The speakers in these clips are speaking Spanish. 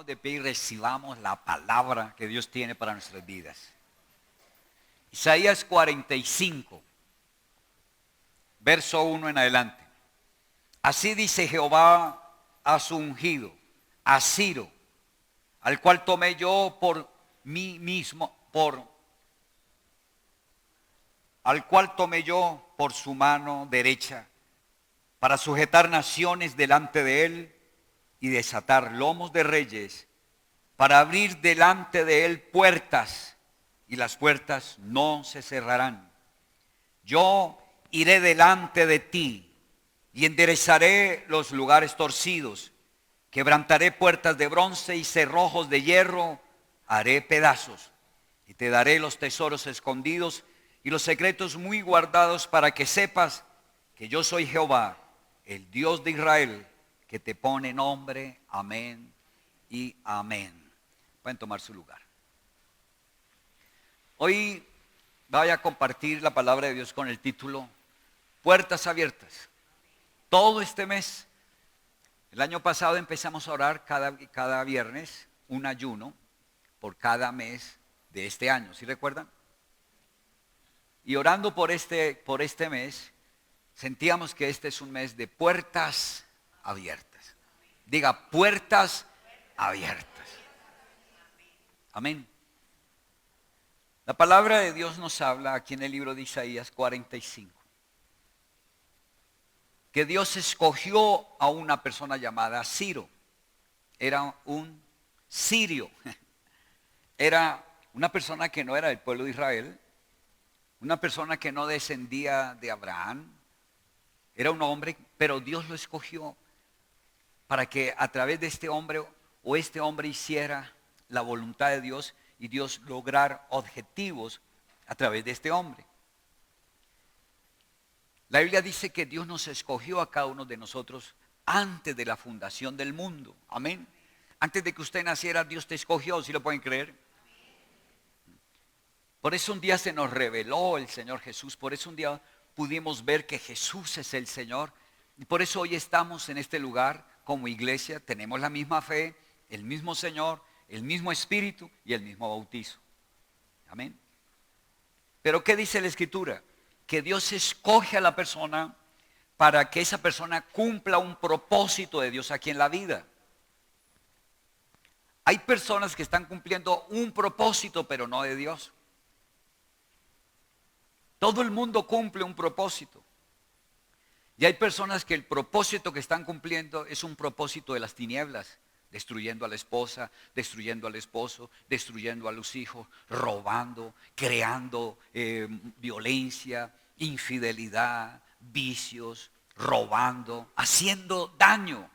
pongamos de pie y recibamos la palabra que Dios tiene para nuestras vidas. Isaías 45, verso 1 en adelante. Así dice Jehová a su ungido, a Ciro, al cual tomé yo por mí mismo, al cual tomé yo por su mano derecha, para sujetar naciones delante de él y desatar lomos de reyes, para abrir delante de él puertas, y las puertas no se cerrarán. Yo iré delante de ti y enderezaré los lugares torcidos, quebrantaré puertas de bronce y cerrojos de hierro, haré pedazos, y te daré los tesoros escondidos y los secretos muy guardados, para que sepas que yo soy Jehová, el Dios de Israel, que te pone nombre. Amén y amén. Pueden tomar su lugar. Hoy voy a compartir la palabra de Dios con el título Puertas Abiertas. Todo este mes, el año pasado empezamos a orar cada viernes un ayuno por cada mes de este año. ¿Sí recuerdan? Y orando por este mes, sentíamos que este es un mes de puertas abiertas. Diga, puertas abiertas. Amén. La palabra de Dios nos habla aquí en el libro de Isaías 45. Que Dios escogió a una persona llamada Ciro. Era un sirio. Era una persona que no era del pueblo de Israel. Una persona que no descendía de Abraham. Era un hombre, pero Dios lo escogió para que a través de este hombre hiciera la voluntad de Dios y Dios lograr objetivos a través de este hombre. La Biblia dice que Dios nos escogió a cada uno de nosotros antes de la fundación del mundo. Amén. Antes de que usted naciera, Dios te escogió, ¿sí lo pueden creer? Por eso un día se nos reveló el Señor Jesús, por eso un día pudimos ver que Jesús es el Señor. Y por eso hoy estamos en este lugar como iglesia, tenemos la misma fe, el mismo Señor, el mismo Espíritu y el mismo bautizo. Amén. Pero ¿qué dice la Escritura? Que Dios escoge a la persona para que esa persona cumpla un propósito de Dios aquí en la vida. Hay personas que están cumpliendo un propósito, pero no de Dios. Todo el mundo cumple un propósito. Y hay personas que el propósito que están cumpliendo es un propósito de las tinieblas. Destruyendo a la esposa, destruyendo al esposo, destruyendo a los hijos, robando, creando violencia, infidelidad, vicios, robando, haciendo daño.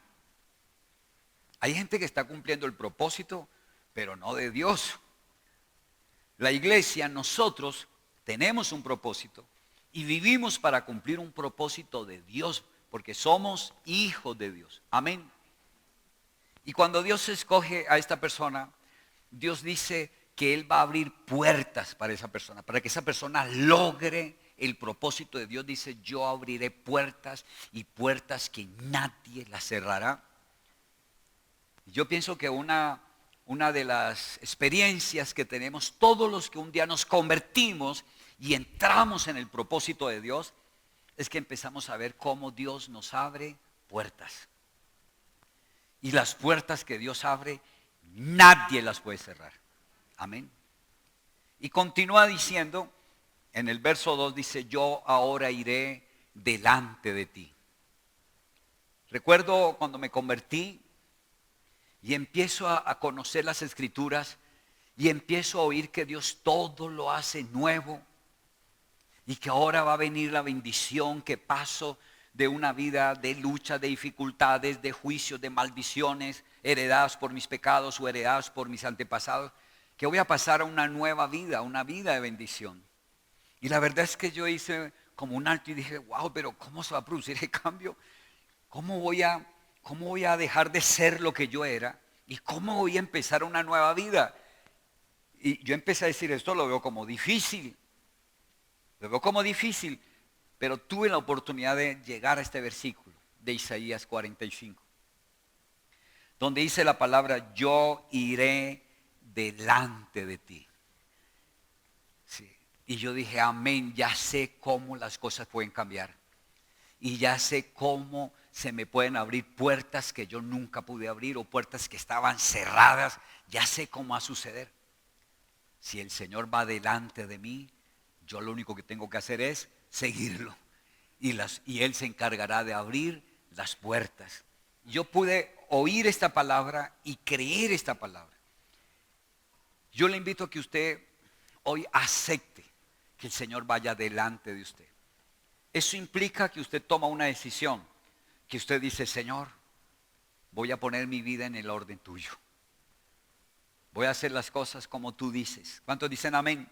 Hay gente que está cumpliendo el propósito, pero no de Dios. La iglesia, nosotros tenemos un propósito y vivimos para cumplir un propósito de Dios, porque somos hijos de Dios. Amén. Y cuando Dios escoge a esta persona, Dios dice que Él va a abrir puertas para esa persona, para que esa persona logre el propósito de Dios. Dice, yo abriré puertas y puertas que nadie las cerrará. Yo pienso que una de las experiencias que tenemos todos los que un día nos convertimos y entramos en el propósito de Dios, es que empezamos a ver cómo Dios nos abre puertas. Y las puertas que Dios abre, nadie las puede cerrar. Amén. Y continúa diciendo, en el verso 2 dice, yo ahora iré delante de ti. Recuerdo cuando me convertí y empiezo a conocer las Escrituras y empiezo a oír que Dios todo lo hace nuevo y que ahora va a venir la bendición, que paso de una vida de lucha, de dificultades, de juicios, de maldiciones, heredadas por mis pecados o heredadas por mis antepasados, que voy a pasar a una nueva vida, una vida de bendición. Y la verdad es que yo hice como un alto y dije, wow, pero ¿cómo se va a producir el cambio? ¿Cómo voy a dejar de ser lo que yo era? ¿Y cómo voy a empezar una nueva vida? Y yo empecé a decir, esto lo veo como difícil. Lo veo como difícil. Pero tuve la oportunidad de llegar a este versículo de Isaías 45. donde dice la palabra, yo iré delante de ti. Sí. Y yo dije, amén, ya sé cómo las cosas pueden cambiar. Y ya sé cómo se me pueden abrir puertas que yo nunca pude abrir o puertas que estaban cerradas. Ya sé cómo va a suceder. Si el Señor va delante de mí, yo lo único que tengo que hacer es seguirlo. Y Él se encargará de abrir las puertas. Yo pude oír esta palabra y creer esta palabra. Yo le invito a que usted hoy acepte que el Señor vaya delante de usted. Eso implica que usted toma una decisión, que usted dice, Señor, voy a poner mi vida en el orden tuyo. Voy a hacer las cosas como tú dices. ¿Cuántos dicen amén?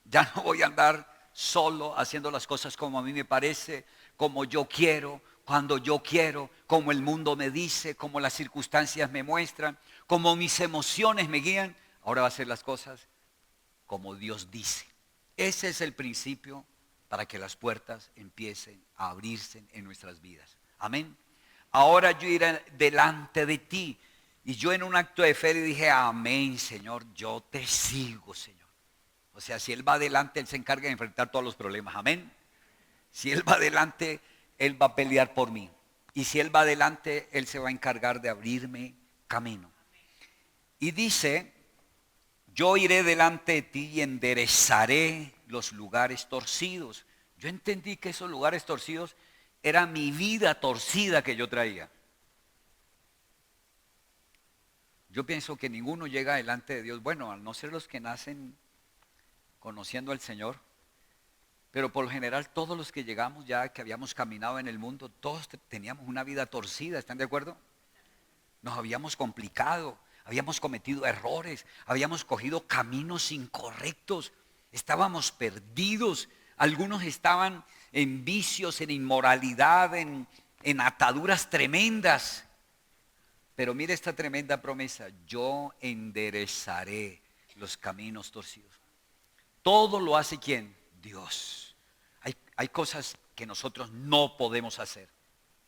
Ya no voy a andar solo haciendo las cosas como a mí me parece, como yo quiero, cuando yo quiero, como el mundo me dice, como las circunstancias me muestran, como mis emociones me guían. Ahora va a hacer las cosas como Dios dice. Ese es el principio para que las puertas empiecen a abrirse en nuestras vidas. Amén. Ahora yo iré delante de ti. Y yo en un acto de fe le dije, amén, Señor, yo te sigo, Señor. O sea, si Él va adelante, Él se encarga de enfrentar todos los problemas. Amén. Si Él va adelante, Él va a pelear por mí. Y si Él va adelante, Él se va a encargar de abrirme camino. Y dice, yo iré delante de ti y enderezaré los lugares torcidos. Yo entendí que esos lugares torcidos era mi vida torcida que yo traía. Yo pienso que ninguno llega delante de Dios, bueno, al no ser los que nacen conociendo al Señor, pero por lo general todos los que llegamos ya que habíamos caminado en el mundo, todos teníamos una vida torcida, ¿están de acuerdo? Nos habíamos complicado, habíamos cometido errores, habíamos cogido caminos incorrectos, estábamos perdidos, algunos estaban en vicios, en inmoralidad, en ataduras tremendas. Pero mire esta tremenda promesa, yo enderezaré los caminos torcidos. Todo lo hace ¿quién? Dios. Hay cosas que nosotros no podemos hacer,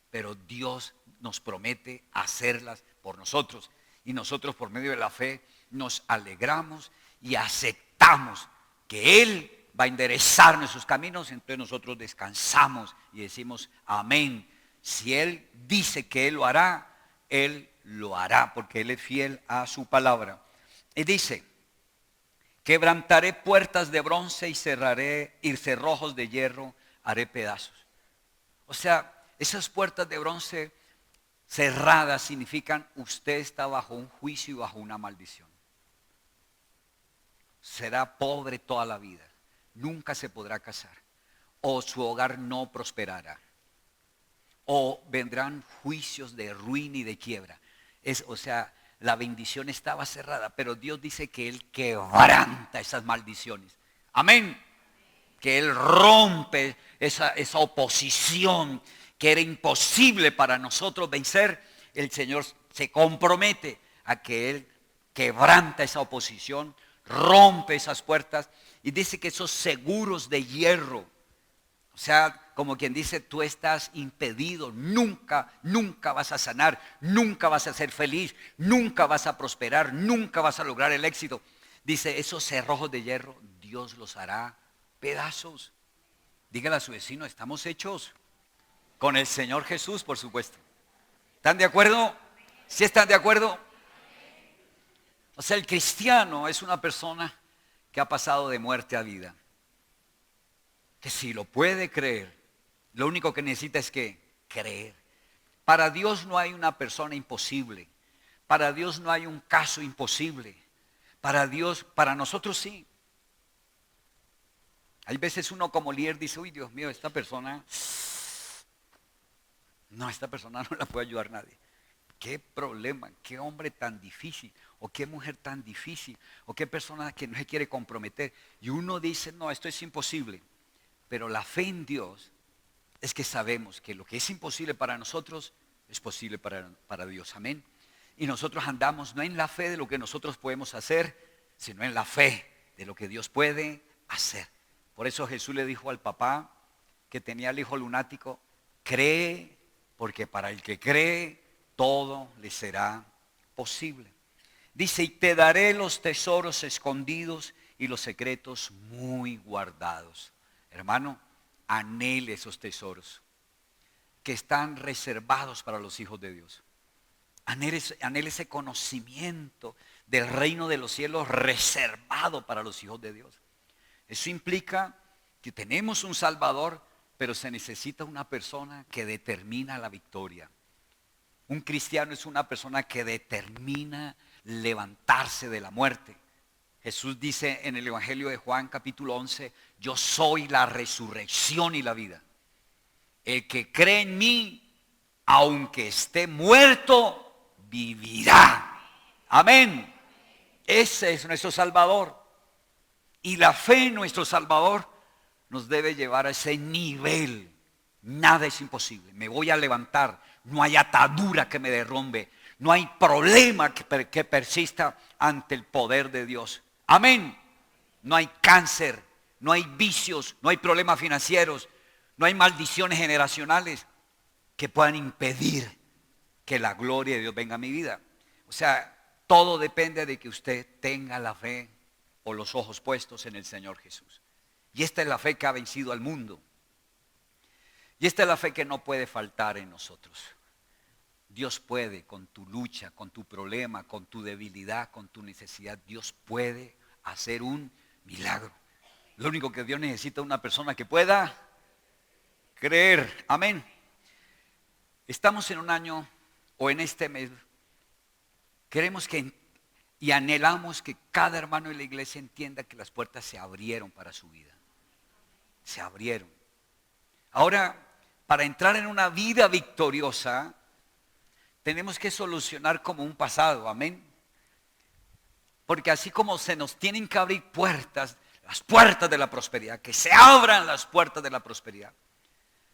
pero Dios nos promete hacerlas por nosotros. Y nosotros por medio de la fe nos alegramos y aceptamos que Él va a enderezar nuestros caminos. Entonces nosotros descansamos y decimos amén. Si Él dice que Él lo hará, Él lo hará porque Él es fiel a su palabra. Y dice, quebrantaré puertas de bronce y cerraré y cerrojos de hierro haré pedazos. O sea, esas puertas de bronce cerradas significan usted está bajo un juicio y bajo una maldición. Será pobre toda la vida, nunca se podrá casar, o su hogar no prosperará, o vendrán juicios de ruina y de quiebra. O sea, la bendición estaba cerrada, pero Dios dice que Él quebranta esas maldiciones. Amén. Que Él rompe esa oposición que era imposible para nosotros vencer. El Señor se compromete a que Él quebranta esa oposición, rompe esas puertas y dice que esos seguros de hierro, o sea, como quien dice, tú estás impedido, nunca vas a sanar, nunca vas a ser feliz, nunca vas a prosperar, nunca vas a lograr el éxito. Dice, esos cerrojos de hierro, Dios los hará pedazos. Dígale a su vecino, estamos hechos con el Señor Jesús, por supuesto. ¿Están de acuerdo? ¿Sí están de acuerdo? O sea, el cristiano es una persona que ha pasado de muerte a vida. Que si lo puede creer, lo único que necesita es que creer. Para Dios no hay una persona imposible. Para Dios no hay un caso imposible. Para Dios, para nosotros sí. Hay veces uno como líder dice, uy, Dios mío, esta persona no la puede ayudar nadie. Qué problema, qué hombre tan difícil, o qué mujer tan difícil, o qué persona que no se quiere comprometer. Y uno dice, no, esto es imposible. Pero la fe en Dios es que sabemos que lo que es imposible para nosotros es posible para Dios. Amén. Y nosotros andamos no en la fe de lo que nosotros podemos hacer, sino en la fe de lo que Dios puede hacer. Por eso Jesús le dijo al papá que tenía el hijo lunático, cree, porque para el que cree, todo le será posible. Dice, y te daré los tesoros escondidos y los secretos muy guardados. Hermano, anhele esos tesoros que están reservados para los hijos de Dios. Anhele ese conocimiento del reino de los cielos reservado para los hijos de Dios. Eso implica que tenemos un Salvador, pero se necesita una persona que determina la victoria. Un cristiano es una persona que determina levantarse de la muerte. Jesús dice en el Evangelio de Juan capítulo 11, yo soy la resurrección y la vida. El que cree en mí, aunque esté muerto, vivirá. Amén. Ese es nuestro Salvador. Y la fe en nuestro Salvador nos debe llevar a ese nivel. Nada es imposible. Me voy a levantar. No hay atadura que me derrumbe. No hay problema que persista ante el poder de Dios. Amén. No hay cáncer, no hay vicios, no hay problemas financieros, no hay maldiciones generacionales que puedan impedir que la gloria de Dios venga a mi vida. O sea, todo depende de que usted tenga la fe o los ojos puestos en el Señor Jesús. Y esta es la fe que ha vencido al mundo. Y esta es la fe que no puede faltar en nosotros. Dios puede con tu lucha, con tu problema, con tu debilidad, con tu necesidad. Dios puede hacer un milagro. Lo único que Dios necesita es una persona que pueda creer. Amén. Estamos en un año o en este mes. Queremos y anhelamos que cada hermano de la iglesia entienda que las puertas se abrieron para su vida. Se abrieron. Ahora, para entrar en una vida victoriosa, tenemos que solucionar como un pasado, amén. Porque así como se nos tienen que abrir puertas, las puertas de la prosperidad, que se abran las puertas de la prosperidad,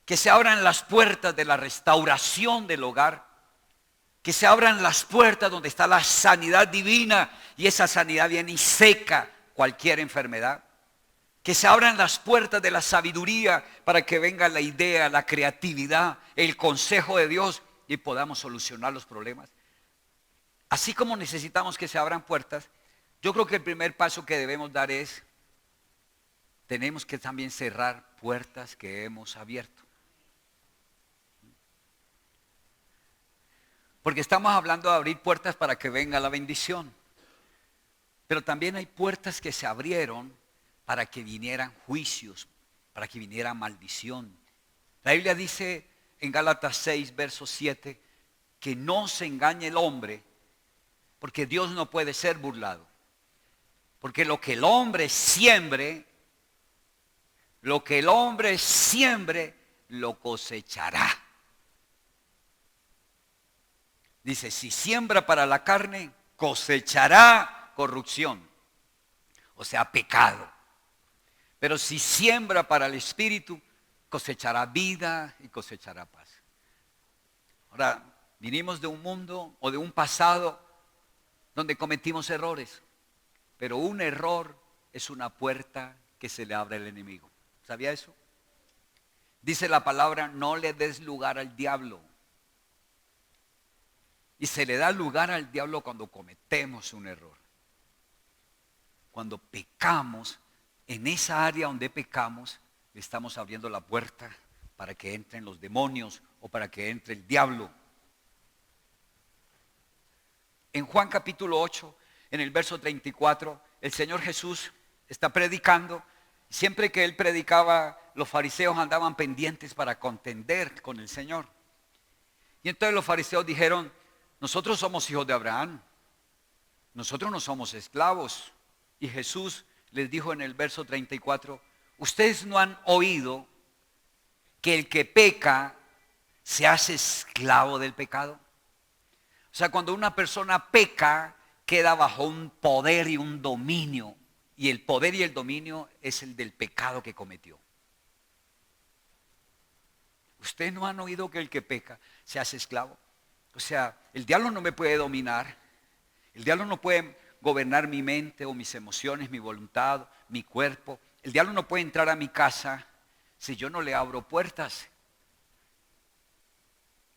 que se abran las puertas de la restauración del hogar, que se abran las puertas donde está la sanidad divina y esa sanidad viene y seca cualquier enfermedad. Que se abran las puertas de la sabiduría para que venga la idea, la creatividad, el consejo de Dios y podamos solucionar los problemas. Así como necesitamos que se abran puertas, yo creo que el primer paso que debemos dar es, tenemos que también cerrar puertas que hemos abierto. Porque estamos hablando de abrir puertas para que venga la bendición. Pero también hay puertas que se abrieron para que vinieran juicios, para que viniera maldición. La Biblia dice en Gálatas 6, verso 7, que no se engañe el hombre, porque Dios no puede ser burlado. Porque lo que el hombre siembre, lo cosechará. Dice, si siembra para la carne, cosechará corrupción, o sea, pecado. Pero si siembra para el espíritu, cosechará vida y cosechará paz. Ahora, vinimos de un mundo o de un pasado donde cometimos errores. Pero un error es una puerta que se le abre al enemigo. ¿Sabía eso? Dice la palabra, no le des lugar al diablo. Y se le da lugar al diablo cuando cometemos un error. Cuando pecamos, en esa área donde pecamos, le estamos abriendo la puerta para que entren los demonios o para que entre el diablo. En Juan capítulo 8, en el verso 34, el Señor Jesús está predicando. Siempre que Él predicaba, los fariseos andaban pendientes para contender con el Señor. Y entonces los fariseos dijeron, nosotros somos hijos de Abraham, nosotros no somos esclavos. Y Jesús les dijo en el verso 34, ustedes no han oído que el que peca se hace esclavo del pecado. O sea, cuando una persona peca, queda bajo un poder y un dominio. Y el poder y el dominio es el del pecado que cometió. Ustedes no han oído que el que peca se hace esclavo. O sea, el diablo no me puede dominar. El diablo no puede gobernar mi mente o mis emociones, mi voluntad, mi cuerpo. El diablo no puede entrar a mi casa si yo no le abro puertas.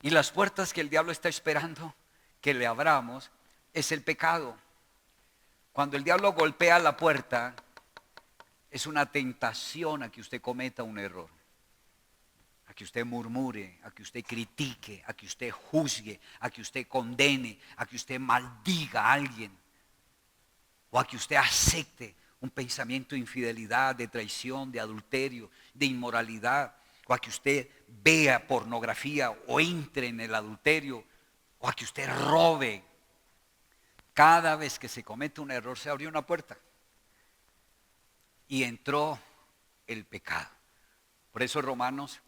Y las puertas que el diablo está esperando que le abramos es el pecado. Cuando el diablo golpea la puerta, es una tentación a que usted cometa un error, a que usted murmure, a que usted critique, a que usted juzgue, a que usted condene, a que usted maldiga a alguien, o a que usted acepte un pensamiento de infidelidad, de traición, de adulterio, de inmoralidad, o a que usted vea pornografía o entre en el adulterio, o a que usted robe. Cada vez que se comete un error se abrió una puerta y entró el pecado. Por eso Romanos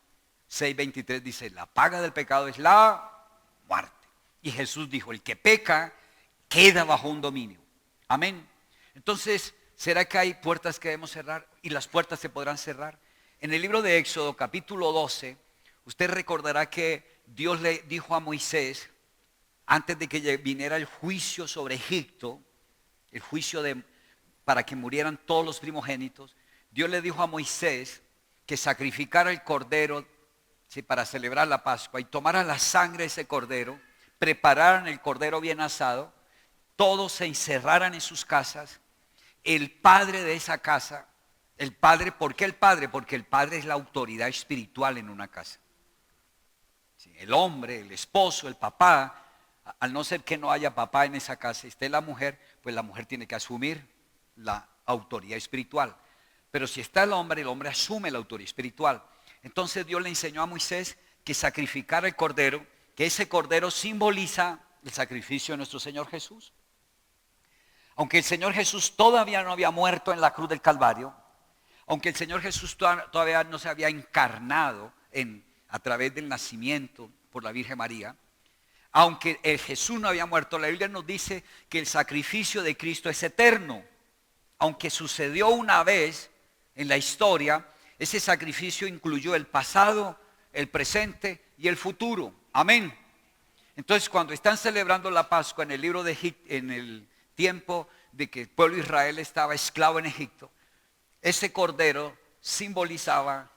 6:23 dice, la paga del pecado es la muerte. Y Jesús dijo, el que peca queda bajo un dominio. Amén. Entonces, ¿será que hay puertas que debemos cerrar? Y las puertas se podrán cerrar. En el libro de Éxodo, capítulo 12, usted recordará que Dios le dijo a Moisés, antes de que viniera el juicio sobre Egipto, el juicio para que murieran todos los primogénitos, Dios le dijo a Moisés que sacrificara el cordero, ¿sí?, para celebrar la Pascua, y tomara la sangre de ese cordero, prepararan el cordero bien asado, todos se encerraran en sus casas, el padre de esa casa, el padre, ¿por qué el padre? Porque el padre es la autoridad espiritual en una casa. Sí, el hombre, el esposo, el papá, al no ser que no haya papá en esa casa, esté la mujer, pues la mujer tiene que asumir la autoridad espiritual. Pero si está el hombre asume la autoridad espiritual. Entonces Dios le enseñó a Moisés que sacrificara el cordero, que ese cordero simboliza el sacrificio de nuestro Señor Jesús. Aunque el Señor Jesús todavía no había muerto en la cruz del Calvario, aunque el Señor Jesús todavía no se había encarnado a través del nacimiento por la Virgen María, aunque el Jesús no había muerto, la Biblia nos dice que el sacrificio de Cristo es eterno. Aunque sucedió una vez en la historia, ese sacrificio incluyó el pasado, el presente y el futuro. Amén. Entonces, cuando están celebrando la Pascua en el libro de Egipto, en el tiempo de que el pueblo de Israel estaba esclavo en Egipto, ese cordero simbolizaba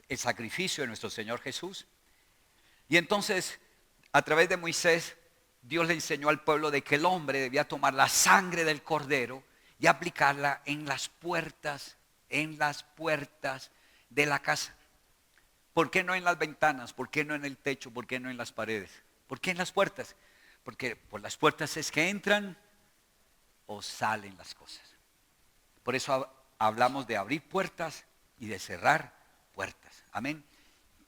el sacrificio de nuestro Señor Jesús. Y entonces, a través de Moisés, Dios le enseñó al pueblo de que el hombre debía tomar la sangre del cordero y aplicarla en las puertas de la casa. ¿Por qué no en las ventanas? ¿Por qué no en el techo? ¿Por qué no en las paredes? ¿Por qué en las puertas? Porque por las puertas es que entran o salen las cosas. Por eso hablamos de abrir puertas y de cerrar puertas. Amén.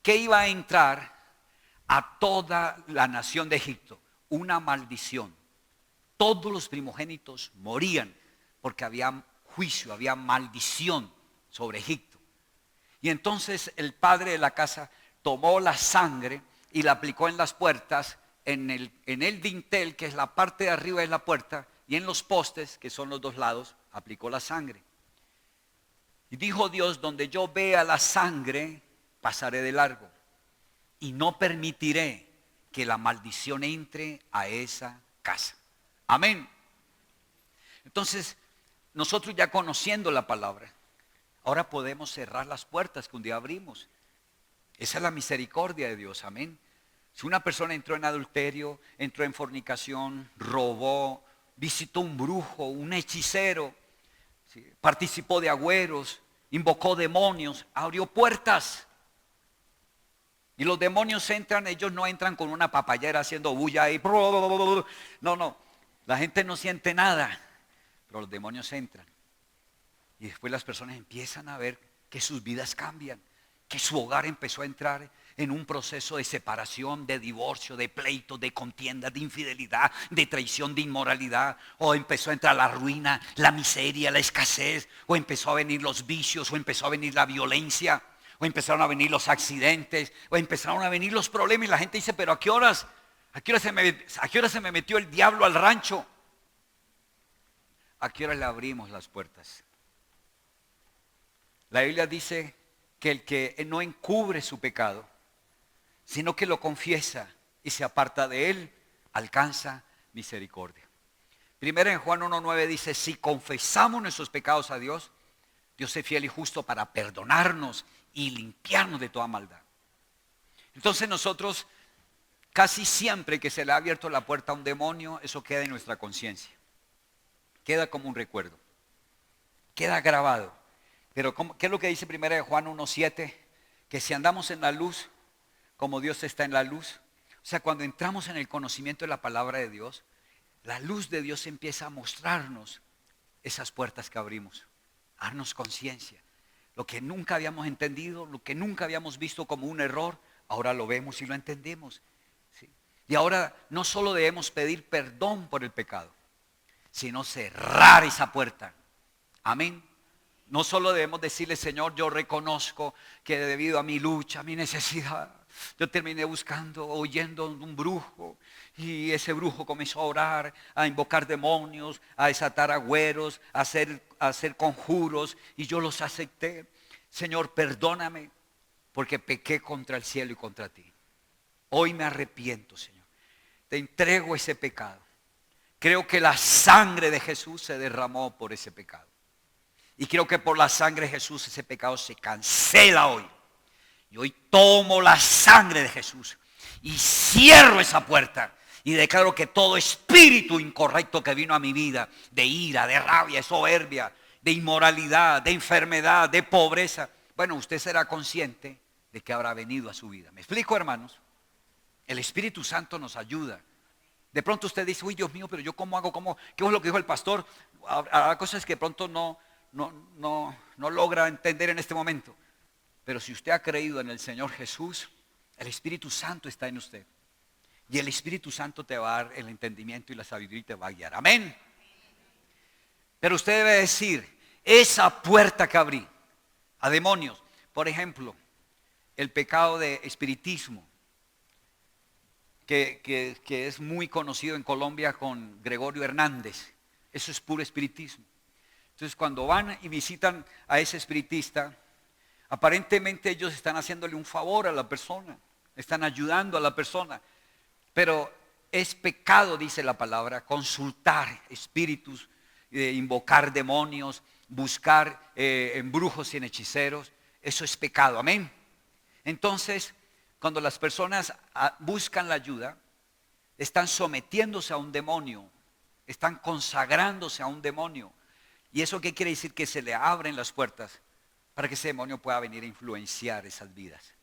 ¿Qué iba a entrar a toda la nación de Egipto? Una maldición. Todos los primogénitos morían porque había juicio, había maldición sobre Egipto. Y entonces el padre de la casa tomó la sangre y la aplicó en las puertas, en el dintel, que es la parte de arriba de la puerta, y en los postes, que son los dos lados, aplicó la sangre. Y dijo Dios, donde yo vea la sangre, pasaré de largo. Y no permitiré que la maldición entre a esa casa. Amén. Entonces, nosotros ya conociendo la palabra, ahora podemos cerrar las puertas que un día abrimos. Esa es la misericordia de Dios, amén. Si una persona entró en adulterio, entró en fornicación, robó, visitó un brujo, un hechicero, ¿sí?, participó de agüeros, invocó demonios, abrió puertas. Y los demonios entran, ellos no entran con una papayera haciendo bulla y no, la gente no siente nada, pero los demonios entran. Y después las personas empiezan a ver que sus vidas cambian, que su hogar empezó a entrar en un proceso de separación, de divorcio, de pleito, de contienda, de infidelidad, de traición, de inmoralidad. O empezó a entrar la ruina, la miseria, la escasez. O empezó a venir los vicios, o empezó a venir la violencia. O empezaron a venir los accidentes, o empezaron a venir los problemas. Y la gente dice, pero ¿a qué horas se me metió el diablo al rancho? ¿A qué horas le abrimos las puertas? La Biblia dice que el que no encubre su pecado, sino que lo confiesa y se aparta de él, alcanza misericordia. Primero en Juan 1:9 dice, si confesamos nuestros pecados a Dios, Dios es fiel y justo para perdonarnos y limpiarnos de toda maldad. Entonces nosotros casi siempre que se le ha abierto la puerta a un demonio, eso queda en nuestra conciencia. Queda como un recuerdo. Queda grabado. Pero ¿qué es lo que dice 1 Juan 1:7? Que si andamos en la luz, como Dios está en la luz. O sea, cuando entramos en el conocimiento de la palabra de Dios, la luz de Dios empieza a mostrarnos esas puertas que abrimos, a darnos conciencia. Lo que nunca habíamos entendido, lo que nunca habíamos visto como un error, ahora lo vemos y lo entendemos. ¿Sí? Y ahora no solo debemos pedir perdón por el pecado, sino cerrar esa puerta. Amén. No solo debemos decirle, Señor, yo reconozco que debido a mi lucha, a mi necesidad, yo terminé buscando, oyendo un brujo, y ese brujo comenzó a orar, a invocar demonios, a desatar agüeros, a hacer conjuros, y yo los acepté. Señor, perdóname, porque pequé contra el cielo y contra ti. Hoy me arrepiento, Señor. Te entrego ese pecado. Creo que la sangre de Jesús se derramó por ese pecado. Y creo que por la sangre de Jesús ese pecado se cancela hoy. Y hoy tomo la sangre de Jesús y cierro esa puerta. Y declaro que todo espíritu incorrecto que vino a mi vida, de ira, de rabia, de soberbia, de inmoralidad, de enfermedad, de pobreza, bueno, usted será consciente de que habrá venido a su vida. ¿Me explico, hermanos? El Espíritu Santo nos ayuda. De pronto usted dice, uy, Dios mío, pero yo cómo hago, qué es lo que dijo el pastor. Habrá cosas que de pronto no logra entender en este momento. Pero si usted ha creído en el Señor Jesús, el Espíritu Santo está en usted. Y el Espíritu Santo te va a dar el entendimiento y la sabiduría y te va a guiar. Amén. Pero usted debe decir, esa puerta que abrí a demonios, por ejemplo, el pecado de espiritismo, que es muy conocido en Colombia con Gregorio Hernández. Eso es puro espiritismo. Entonces cuando van y visitan a ese espiritista, aparentemente ellos están haciéndole un favor a la persona, están ayudando a la persona, pero es pecado, dice la palabra, consultar espíritus, invocar demonios, buscar embrujos y en hechiceros. Eso es pecado, amén. Entonces, cuando las personas buscan la ayuda, están sometiéndose a un demonio, están consagrándose a un demonio. ¿Y eso qué quiere decir? Que se le abren las puertas para que ese demonio pueda venir a influenciar esas vidas.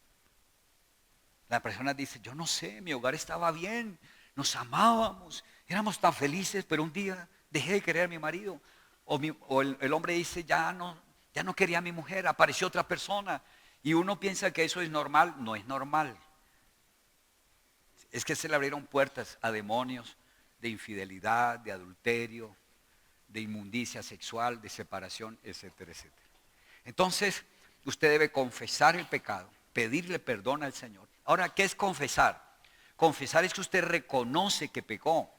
La persona dice, yo no sé, mi hogar estaba bien, nos amábamos, éramos tan felices, pero un día dejé de querer a mi marido. O el hombre dice, ya no quería a mi mujer, apareció otra persona. Y uno piensa que eso es normal. No es normal. Es que se le abrieron puertas a demonios de infidelidad, de adulterio, de inmundicia sexual, de separación, etcétera, etcétera. Entonces, usted debe confesar el pecado, pedirle perdón al Señor. Ahora, ¿qué es confesar? Confesar es que usted reconoce que pecó.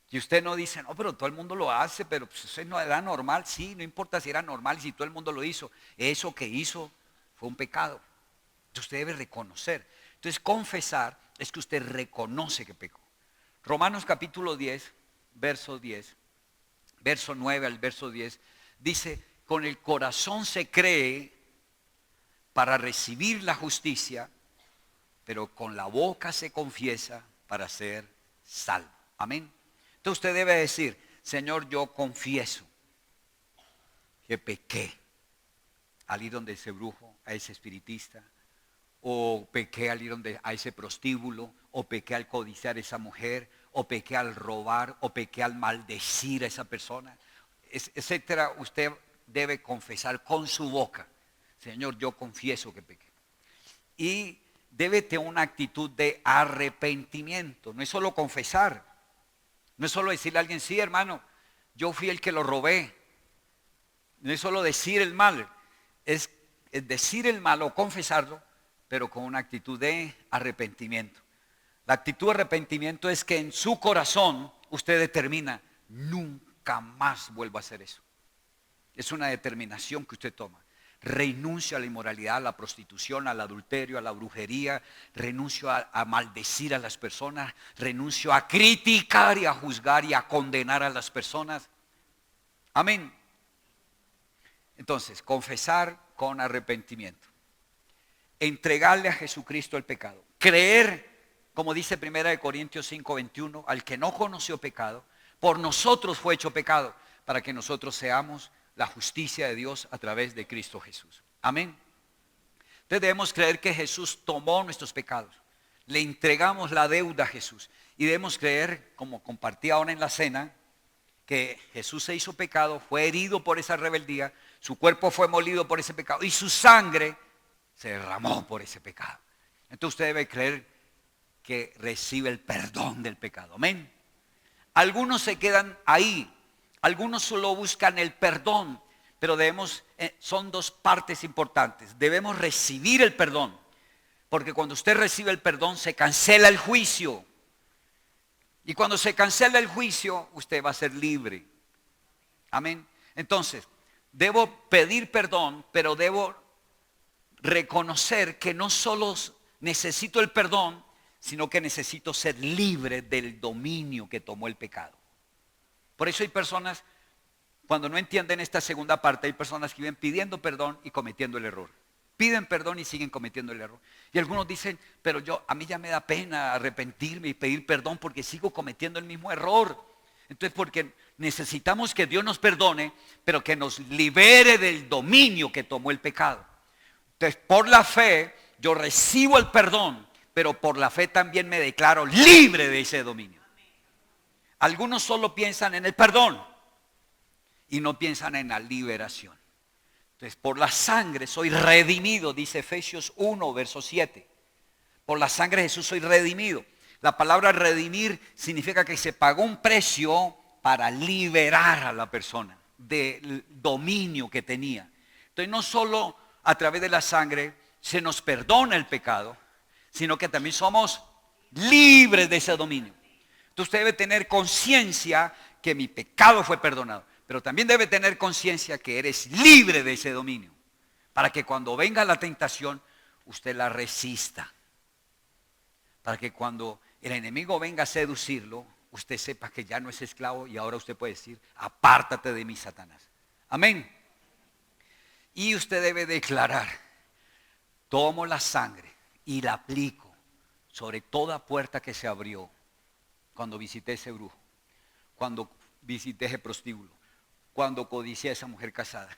Y usted no dice, no, pero todo el mundo lo hace, pero pues eso no era normal. Sí, no importa si era normal, si todo el mundo lo hizo. Eso que hizo fue un pecado. Entonces usted debe reconocer. Entonces confesar es que usted reconoce que pecó. Romanos capítulo 10, verso 10, verso 9 al verso 10, dice, con el corazón se cree para recibir la justicia, pero con la boca se confiesa para ser salvo. Amén. Entonces usted debe decir, Señor, yo confieso que pequé al ir donde ese brujo, a ese espiritista, o pequé al ir a ese prostíbulo, o pequé al codiciar a esa mujer, o pequé al robar, o pequé al maldecir a esa persona, etcétera. Usted debe confesar con su boca, Señor, yo confieso que pequé. Y debe tener una actitud de arrepentimiento. No es solo confesar. No es solo decirle a alguien, sí, hermano, yo fui el que lo robé. No es solo decir el mal. Es decir el mal o confesarlo, pero con una actitud de arrepentimiento. La actitud de arrepentimiento es que en su corazón usted determina, nunca más vuelvo a hacer eso. Es una determinación que usted toma. Renuncio a la inmoralidad, a la prostitución, al adulterio, a la brujería. Renuncio a maldecir a las personas. Renuncio a criticar y a juzgar y a condenar a las personas. Amén. Entonces, confesar con arrepentimiento. Entregarle a Jesucristo el pecado. Creer, como dice 1 Corintios 5:21, al que no conoció pecado, por nosotros fue hecho pecado, para que nosotros seamos la justicia de Dios a través de Cristo Jesús. Amén. Entonces debemos creer que Jesús tomó nuestros pecados. Le entregamos la deuda a Jesús. Y debemos creer, como compartí ahora en la cena, que Jesús se hizo pecado, fue herido por esa rebeldía, su cuerpo fue molido por ese pecado y su sangre se derramó por ese pecado. Entonces usted debe creer que recibe el perdón del pecado. Amén. Algunos se quedan ahí, algunos solo buscan el perdón, pero son dos partes importantes. Debemos recibir el perdón, porque cuando usted recibe el perdón se cancela el juicio. Y cuando se cancela el juicio, usted va a ser libre. Amén. Entonces, debo pedir perdón, pero debo reconocer que no solo necesito el perdón, sino que necesito ser libre del dominio que tomó el pecado. Por eso hay personas, cuando no entienden esta segunda parte, hay personas que viven pidiendo perdón y cometiendo el error. Piden perdón y siguen cometiendo el error. Y algunos dicen, pero a mí ya me da pena arrepentirme y pedir perdón porque sigo cometiendo el mismo error. Entonces, porque necesitamos que Dios nos perdone, pero que nos libere del dominio que tomó el pecado. Entonces, por la fe, yo recibo el perdón, pero por la fe también me declaro libre de ese dominio. Algunos solo piensan en el perdón y no piensan en la liberación. Entonces, por la sangre soy redimido, dice Efesios 1, verso 7. Por la sangre de Jesús soy redimido. La palabra redimir significa que se pagó un precio para liberar a la persona del dominio que tenía. Entonces, no solo a través de la sangre se nos perdona el pecado, sino que también somos libres de ese dominio. Entonces, usted debe tener conciencia que mi pecado fue perdonado. Pero también debe tener conciencia que eres libre de ese dominio, para que cuando venga la tentación, usted la resista. Para que cuando el enemigo venga a seducirlo, usted sepa que ya no es esclavo y ahora usted puede decir, apártate de mí, Satanás. Amén. Y usted debe declarar, tomo la sangre y la aplico sobre toda puerta que se abrió cuando visité ese brujo, cuando visité ese prostíbulo, cuando codicié a esa mujer casada,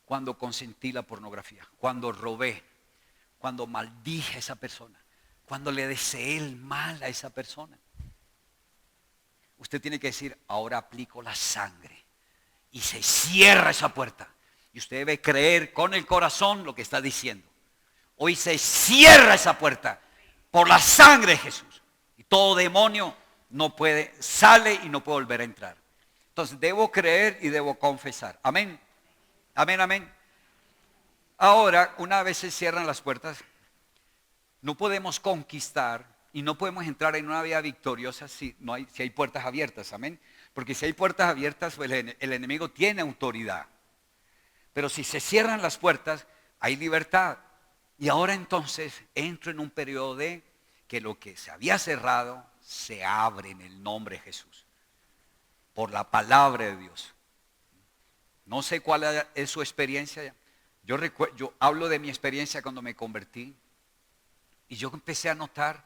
cuando consentí la pornografía, cuando robé, cuando maldije a esa persona, cuando le deseé el mal a esa persona. Usted tiene que decir, ahora aplico la sangre y se cierra esa puerta. Y usted debe creer con el corazón lo que está diciendo. Hoy se cierra esa puerta por la sangre de Jesús. Y todo demonio sale y no puede volver a entrar. Entonces debo creer y debo confesar. Amén. Amén, amén. Ahora, una vez se cierran las puertas, no podemos conquistar y no podemos entrar en una vida victoriosa si hay puertas abiertas. Amén. Porque si hay puertas abiertas, pues el enemigo tiene autoridad. Pero si se cierran las puertas, hay libertad. Y ahora entonces entro en un periodo de que lo que se había cerrado se abre en el nombre de Jesús. Por la palabra de Dios. No sé cuál es su experiencia. Yo hablo de mi experiencia cuando me convertí. Y yo empecé a notar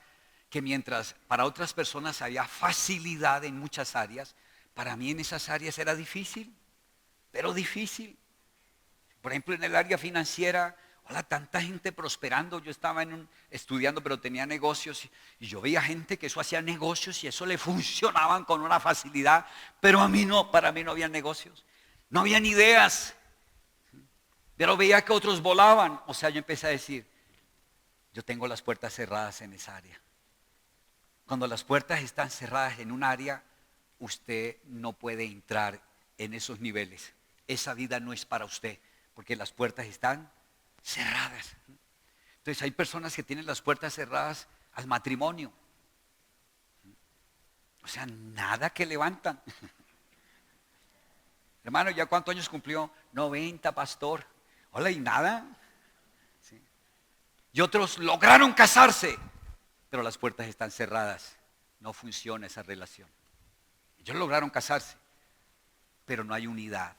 que mientras para otras personas había facilidad en muchas áreas, para mí en esas áreas era difícil. Pero difícil. Por ejemplo, en el área financiera, tanta gente prosperando. Yo estaba estudiando, pero tenía negocios y yo veía gente que eso hacía negocios y eso le funcionaban con una facilidad, pero a mí no, para mí no había negocios, no habían ideas, pero veía que otros volaban. O sea, yo empecé a decir, yo tengo las puertas cerradas en esa área. Cuando las puertas están cerradas en un área, usted no puede entrar en esos niveles. Esa vida no es para usted, porque las puertas están cerradas. Entonces hay personas que tienen las puertas cerradas al matrimonio. O sea, nada que levantan. Hermano, ¿ya cuántos años cumplió? 90, pastor. Hola, y nada. ¿Sí? Y otros lograron casarse, pero las puertas están cerradas. No funciona esa relación. Ellos lograron casarse, pero no hay unidad.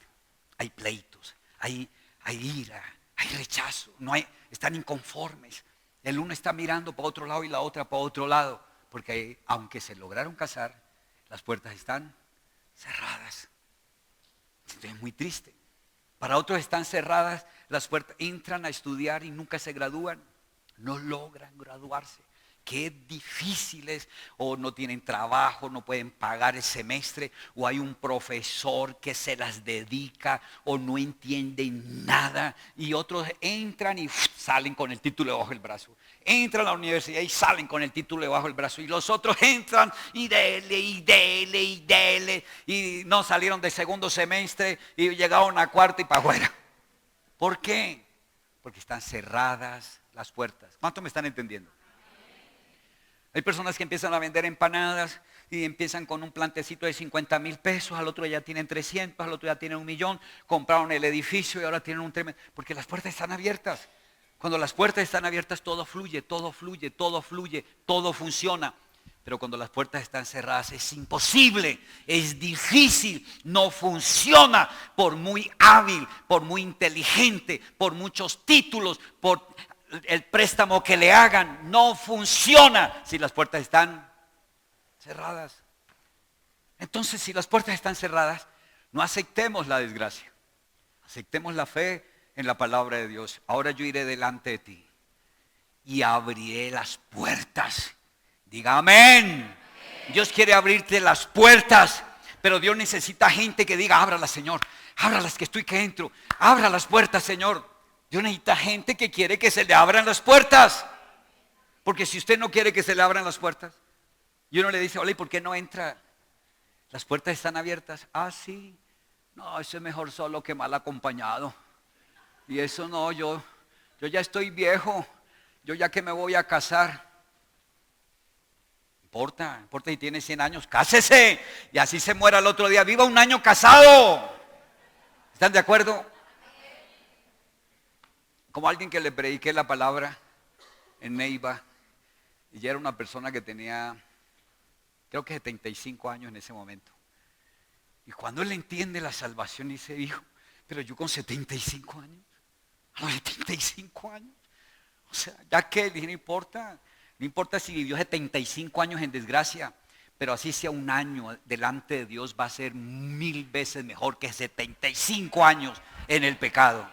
Hay pleitos, hay ira. Hay rechazo, están inconformes. El uno está mirando para otro lado y la otra para otro lado. Porque aunque se lograron casar, las puertas están cerradas. Esto es muy triste. Para otros están cerradas las puertas. Entran a estudiar y nunca se gradúan. No logran graduarse. Qué difícil es. O no tienen trabajo, no pueden pagar el semestre. O hay un profesor que se las dedica o no entienden nada. Y otros entran y salen con el título debajo del brazo. Entran a la universidad y salen con el título debajo del brazo. Y los otros entran y dele, y dele, y dele. Y no salieron de segundo semestre y llegaron a cuarto y para afuera. ¿Por qué? Porque están cerradas las puertas. ¿Cuánto me están entendiendo? Hay personas que empiezan a vender empanadas y empiezan con un plantecito de 50,000 pesos, al otro ya tienen 300, al otro ya tienen 1,000,000, compraron el edificio y ahora tienen un tremendo, porque las puertas están abiertas. Cuando las puertas están abiertas todo fluye, todo fluye, todo fluye, todo funciona. Pero cuando las puertas están cerradas es imposible, es difícil, no funciona por muy hábil, por muy inteligente, por muchos títulos, por el préstamo que le hagan, no funciona si las puertas están cerradas. Entonces, si las puertas están cerradas, no aceptemos la desgracia. Aceptemos la fe en la palabra de Dios. Ahora yo iré delante de ti y abriré las puertas. Diga amén. Dios quiere abrirte las puertas, pero Dios necesita gente que diga, ábralas, Señor, ábralas que estoy que entro, abra las puertas, Señor. Dios necesita gente que quiere que se le abran las puertas. Porque si usted no quiere que se le abran las puertas, y uno le dice, hola, ¿y por qué no entra? Las puertas están abiertas. Ah, sí. No, eso es mejor solo que mal acompañado. Y eso no, yo ya estoy viejo. Yo ya que me voy a casar. Importa si tiene 100 años, cásese. Y así se muera el otro día. Viva un año casado. ¿Están de acuerdo? Como alguien que le prediqué la palabra en Neiva, y ya era una persona que tenía, creo que 75 años en ese momento. Y cuando él entiende la salvación, dice, hijo, pero yo con 75 años, a los 75 años, o sea, ya que dije, no importa si vivió 75 años en desgracia, pero así sea un año delante de Dios va a ser 1000 veces mejor que 75 años en el pecado.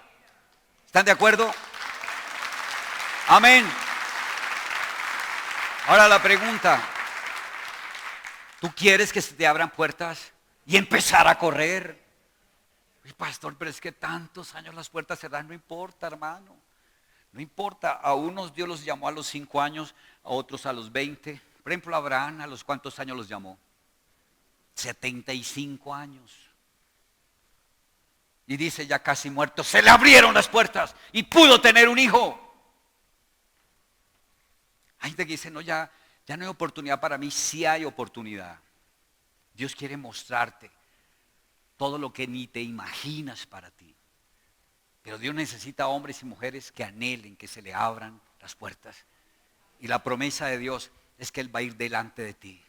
¿Están de acuerdo? Amén. Ahora la pregunta, ¿tú quieres que se te abran puertas y empezar a correr? Pastor, pero es que tantos años las puertas cerradas, no importa, hermano. No importa, a unos Dios los llamó a los 5 años, a otros a los 20. Por ejemplo, Abraham, ¿a los cuántos años los llamó? 75 años. Y dice, ya casi muerto, se le abrieron las puertas y pudo tener un hijo. Hay gente que dice, no, ya no hay oportunidad para mí. Sí hay oportunidad. Dios quiere mostrarte todo lo que ni te imaginas para ti. Pero Dios necesita hombres y mujeres que anhelen que se le abran las puertas. Y la promesa de Dios es que Él va a ir delante de ti.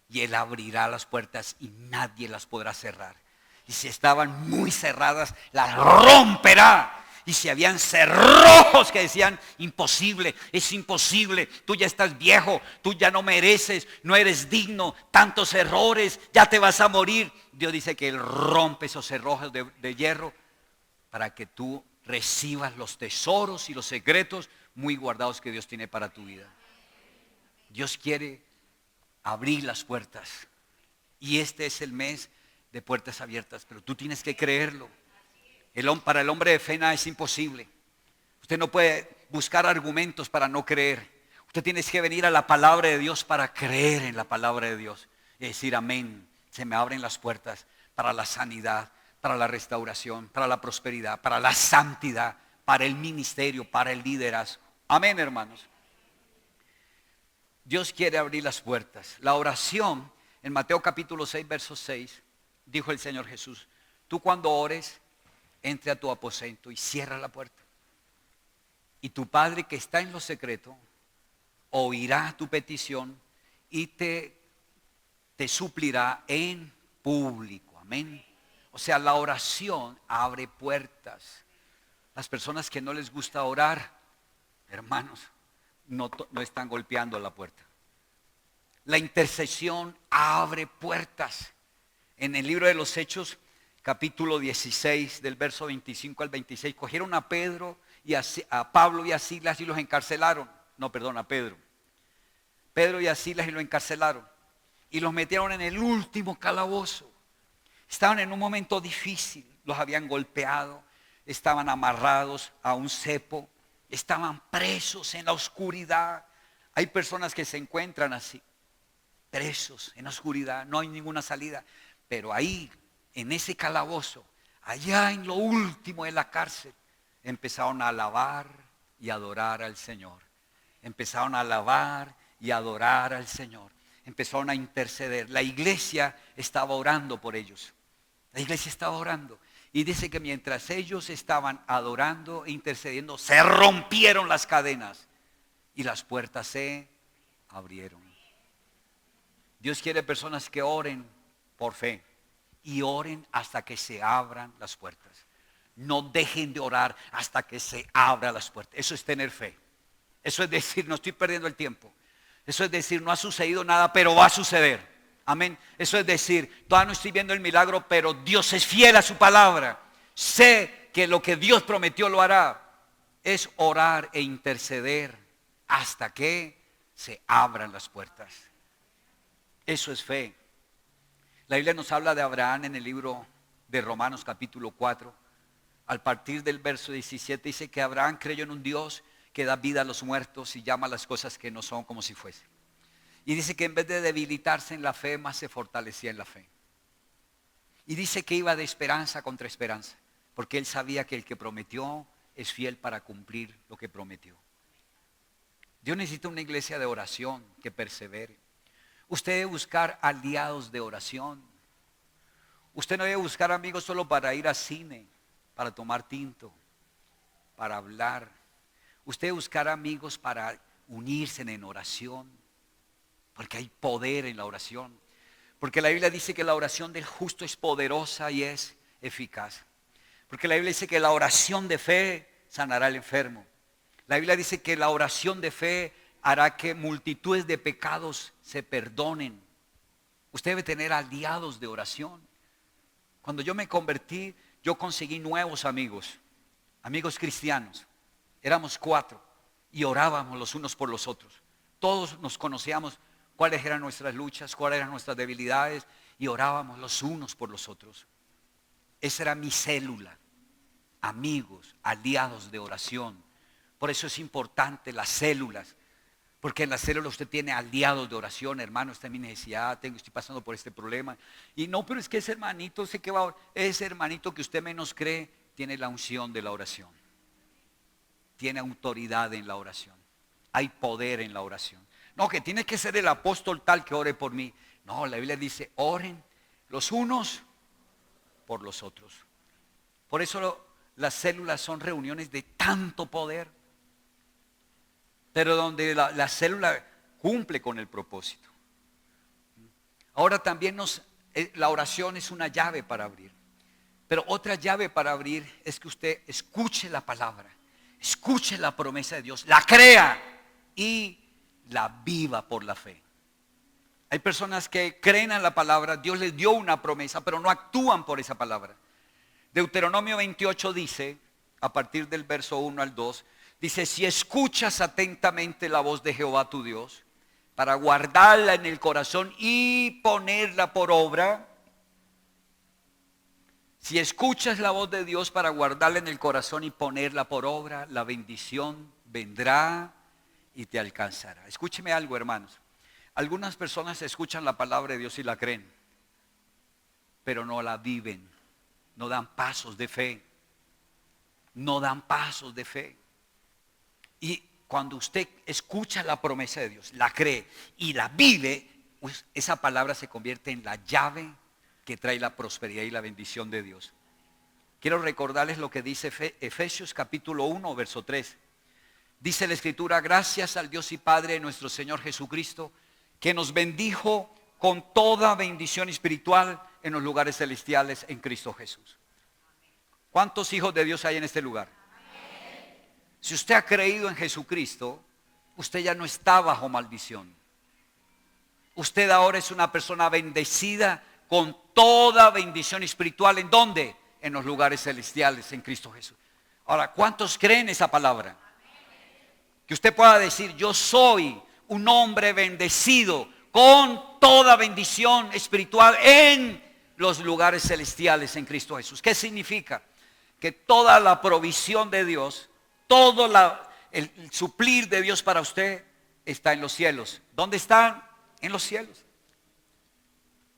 Y Él abrirá las puertas y nadie las podrá cerrar. Y si estaban muy cerradas, las romperá. Y si habían cerrojos que decían, imposible, es imposible, tú ya estás viejo, tú ya no mereces, no eres digno, tantos errores, ya te vas a morir. Dios dice que Él rompe esos cerrojos de hierro para que tú recibas los tesoros y los secretos muy guardados que Dios tiene para tu vida. Dios quiere abrir las puertas. Y este es el mes de puertas abiertas, pero tú tienes que creerlo. Para el hombre de fe nada es imposible. Usted no puede buscar argumentos para no creer. Usted tiene que venir a la palabra de Dios para creer en la palabra de Dios. Y decir amén, se me abren las puertas para la sanidad, para la restauración, para la prosperidad, para la santidad, para el ministerio, para el liderazgo. Amén, hermanos. Dios quiere abrir las puertas. La oración en Mateo capítulo 6, verso 6, dijo el Señor Jesús, tú cuando ores, entre a tu aposento y cierra la puerta. Y tu Padre que está en lo secreto, oirá tu petición y te suplirá en público. Amén. O sea, la oración abre puertas. Las personas que no les gusta orar, hermanos, no están golpeando la puerta. La intercesión abre puertas. En el libro de los Hechos, capítulo 16, del verso 25 al 26, cogieron a Pedro y a Pablo y a Silas y los encarcelaron. No, perdón, a Pedro. Pedro y a Silas y los encarcelaron. Y los metieron en el último calabozo. Estaban en un momento difícil. Los habían golpeado. Estaban amarrados a un cepo. Estaban presos en la oscuridad. Hay personas que se encuentran así. Presos en la oscuridad. No hay ninguna salida. Pero ahí, en ese calabozo, allá en lo último de la cárcel, empezaron a alabar y adorar al Señor. Empezaron a alabar y adorar al Señor. Empezaron a interceder. La iglesia estaba orando por ellos. La iglesia estaba orando. Y dice que mientras ellos estaban adorando e intercediendo, se rompieron las cadenas y las puertas se abrieron. Dios quiere personas que oren por fe y oren hasta que se abran las puertas. No dejen de orar hasta que se abran las puertas. Eso es tener fe. Eso es decir, no estoy perdiendo el tiempo. Eso es decir, no ha sucedido nada, pero va a suceder. Amén. Eso es decir, todavía no estoy viendo el milagro, pero Dios es fiel a su palabra. Sé que lo que Dios prometió lo hará. Es orar e interceder hasta que se abran las puertas. Eso es fe. La Biblia nos habla de Abraham en el libro de Romanos capítulo 4. Al partir del verso 17 dice que Abraham creyó en un Dios que da vida a los muertos y llama las cosas que no son como si fuesen. Y dice que en vez de debilitarse en la fe, más se fortalecía en la fe. Y dice que iba de esperanza contra esperanza, porque él sabía que el que prometió es fiel para cumplir lo que prometió. Dios necesita una iglesia de oración que persevere. Usted debe buscar aliados de oración. Usted no debe buscar amigos solo para ir al cine, para tomar tinto, para hablar. Usted debe buscar amigos para unirse en oración, porque hay poder en la oración. Porque la Biblia dice que la oración del justo es poderosa y es eficaz. Porque la Biblia dice que la oración de fe sanará al enfermo. La Biblia dice que la oración de fe hará que multitudes de pecados se perdonen. Usted debe tener aliados de oración. Cuando yo me convertí, yo conseguí nuevos amigos, amigos cristianos. Éramos 4 y orábamos los unos por los otros. Todos nos conocíamos cuáles eran nuestras luchas, cuáles eran nuestras debilidades y orábamos los unos por los otros. Esa era mi célula, amigos, aliados de oración. Por eso es importante las células, porque en las células usted tiene aliados de oración. Hermano, esta es mi necesidad, estoy pasando por este problema. Y no, pero es que ese hermanito, sé que va, ese hermanito que usted menos cree, tiene la unción de la oración. Tiene autoridad en la oración. Hay poder en la oración. No, que tiene que ser el apóstol tal que ore por mí. No, la Biblia dice, oren los unos por los otros. Por eso las células son reuniones de tanto poder, pero donde la célula cumple con el propósito. Ahora también la oración es una llave para abrir. Pero otra llave para abrir es que usted escuche la palabra, escuche la promesa de Dios, la crea y la viva por la fe. Hay personas que creen en la palabra, Dios les dio una promesa, pero no actúan por esa palabra. Deuteronomio 28 dice, a partir del verso 1 al 2, dice, si escuchas atentamente la voz de Jehová tu Dios, para guardarla en el corazón y ponerla por obra. Si escuchas la voz de Dios para guardarla en el corazón y ponerla por obra, la bendición vendrá y te alcanzará. Escúcheme algo, hermanos. Algunas personas escuchan la palabra de Dios y la creen, pero no la viven, no dan pasos de fe. No dan pasos de fe. Y cuando usted escucha la promesa de Dios, la cree y la vive, pues esa palabra se convierte en la llave que trae la prosperidad y la bendición de Dios. Quiero recordarles lo que dice Efesios capítulo 1, verso 3. Dice la Escritura, gracias al Dios y Padre de nuestro Señor Jesucristo, que nos bendijo con toda bendición espiritual en los lugares celestiales en Cristo Jesús. ¿Cuántos hijos de Dios hay en este lugar? Si usted ha creído en Jesucristo, usted ya no está bajo maldición. Usted ahora es una persona bendecida con toda bendición espiritual. ¿En dónde? En los lugares celestiales, en Cristo Jesús. Ahora, ¿cuántos creen esa palabra? Que usted pueda decir, yo soy un hombre bendecido con toda bendición espiritual en los lugares celestiales en Cristo Jesús. ¿Qué significa? Que toda la provisión de Dios, todo el suplir de Dios para usted está en los cielos. ¿Dónde están? En los cielos.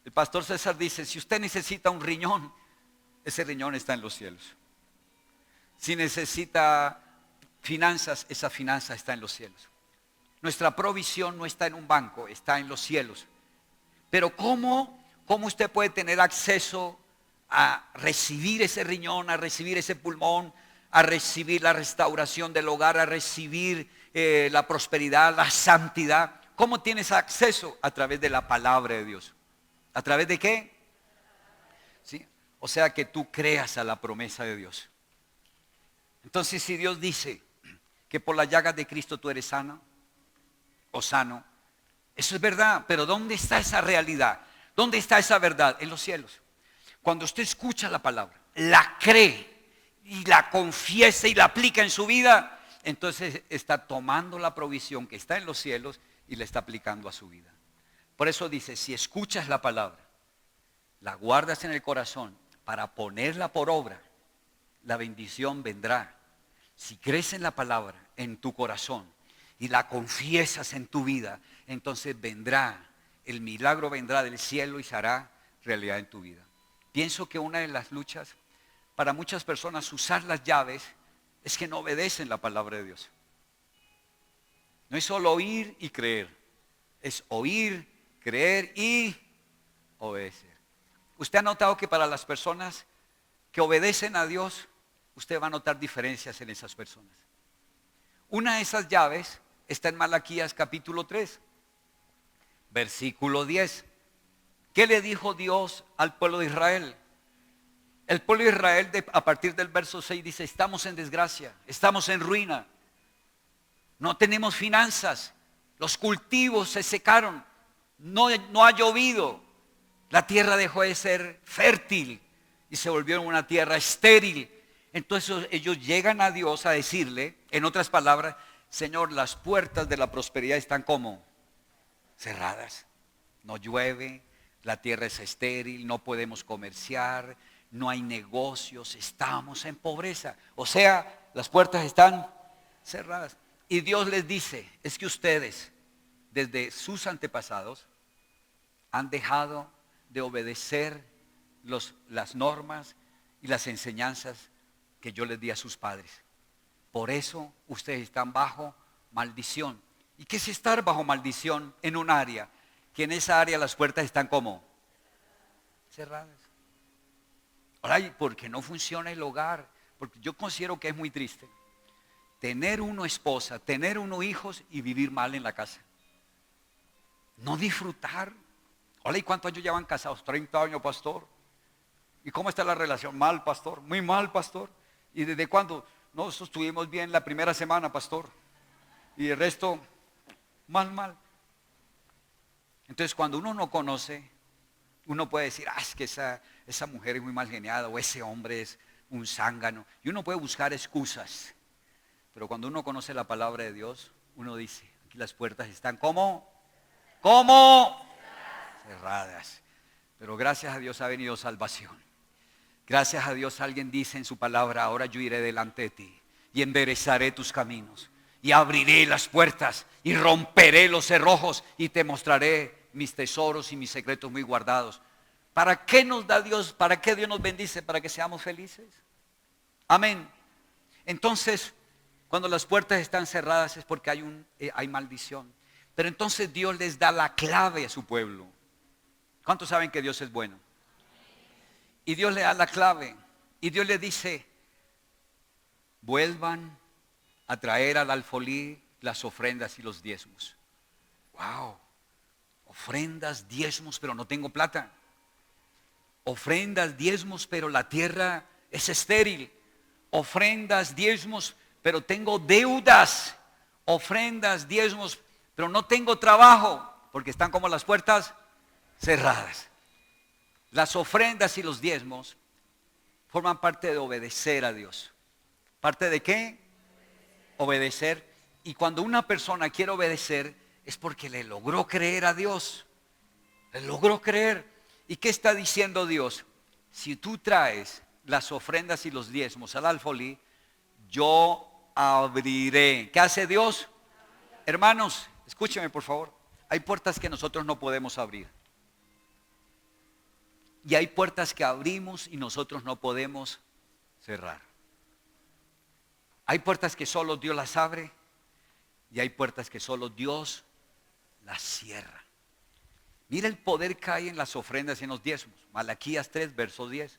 El pastor César dice, si usted necesita un riñón, ese riñón está en los cielos. Si necesita finanzas, esa finanza está en los cielos. Nuestra provisión no está en un banco, está en los cielos. Pero ¿cómo usted puede tener acceso a recibir ese riñón, a recibir ese pulmón, a recibir la restauración del hogar, a recibir la prosperidad, la santidad? ¿Cómo tienes acceso? A través de la palabra de Dios. ¿A través de qué? ¿Sí? O sea, que tú creas a la promesa de Dios. Entonces, si Dios dice que por las llagas de Cristo tú eres sana o sano, eso es verdad, pero ¿dónde está esa realidad? ¿Dónde está esa verdad? En los cielos. Cuando usted escucha la palabra, la cree y la confiesa y la aplica en su vida, entonces está tomando la provisión que está en los cielos y la está aplicando a su vida. Por eso dice, si escuchas la palabra, la guardas en el corazón para ponerla por obra, la bendición vendrá. Si crees en la palabra en tu corazón y la confiesas en tu vida, entonces vendrá, el milagro vendrá del cielo y se hará realidad en tu vida. Pienso que una de las luchas para muchas personas usar las llaves es que no obedecen la palabra de Dios. No es solo oír y creer, es oír, creer y obedecer. Usted ha notado que para las personas que obedecen a Dios, usted va a notar diferencias en esas personas. Una de esas llaves está en Malaquías capítulo 3, versículo 10. ¿Qué le dijo Dios al pueblo de Israel? El pueblo de Israel a partir del verso 6 dice, estamos en desgracia, estamos en ruina, no tenemos finanzas, los cultivos se secaron, no ha llovido, la tierra dejó de ser fértil y se volvió una tierra estéril. Entonces ellos llegan a Dios a decirle, en otras palabras, Señor, las puertas de la prosperidad están como cerradas. No llueve, la tierra es estéril, no podemos comerciar, no hay negocios, estamos en pobreza. O sea, las puertas están cerradas. Y Dios les dice, es que ustedes, desde sus antepasados, han dejado de obedecer las normas y las enseñanzas que yo les di a sus padres. Por eso ustedes están bajo maldición. ¿Y qué es estar bajo maldición en un área? Que en esa área las puertas están como cerradas. Ahora, ¿y por qué no funciona el hogar? Porque yo considero que es muy triste tener uno esposa, tener uno hijos y vivir mal en la casa. No disfrutar. Hola, ¿y cuántos años llevan casados? 30 años, pastor. ¿Y cómo está la relación? Mal, pastor. Muy mal, pastor. ¿Y desde cuándo? Nosotros estuvimos bien la primera semana, pastor. Y el resto, mal. Entonces, cuando uno no conoce, uno puede decir, es que esa mujer es muy mal geniada, o ese hombre es un zángano. Y uno puede buscar excusas. Pero cuando uno conoce la palabra de Dios, uno dice, aquí las puertas están ¿cómo? Cerradas. Pero gracias a Dios ha venido salvación. Gracias a Dios alguien dice en su palabra, ahora yo iré delante de ti y enderezaré tus caminos y abriré las puertas y romperé los cerrojos y te mostraré mis tesoros y mis secretos muy guardados. ¿Para qué nos da Dios? ¿Para qué Dios nos bendice? Para que seamos felices. Amén. Entonces, cuando las puertas están cerradas es porque hay maldición. Pero entonces Dios les da la clave a su pueblo. ¿Cuántos saben que Dios es bueno? Y Dios le da la clave. Y Dios le dice, vuelvan a traer al alfolí las ofrendas y los diezmos. Wow. Ofrendas, diezmos, pero no tengo plata. Ofrendas, diezmos, pero la tierra es estéril. Ofrendas, diezmos, pero tengo deudas. ofrendas, diezmos, pero no tengo trabajo porque están como las puertas cerradas. Las ofrendas y los diezmos forman parte de obedecer a Dios. ¿Parte de qué? Obedecer. Y cuando una persona quiere obedecer es porque le logró creer a Dios. Le logró creer. ¿Y qué está diciendo Dios? Si tú traes las ofrendas y los diezmos al alfolí, yo abriré. ¿Qué hace Dios? Hermanos, escúcheme por favor. Hay puertas que nosotros no podemos abrir. Y hay puertas que abrimos y nosotros no podemos cerrar. Hay puertas que solo Dios las abre y hay puertas que solo Dios las cierra. Mira el poder que hay en las ofrendas y en los diezmos. Malaquías 3, verso 10.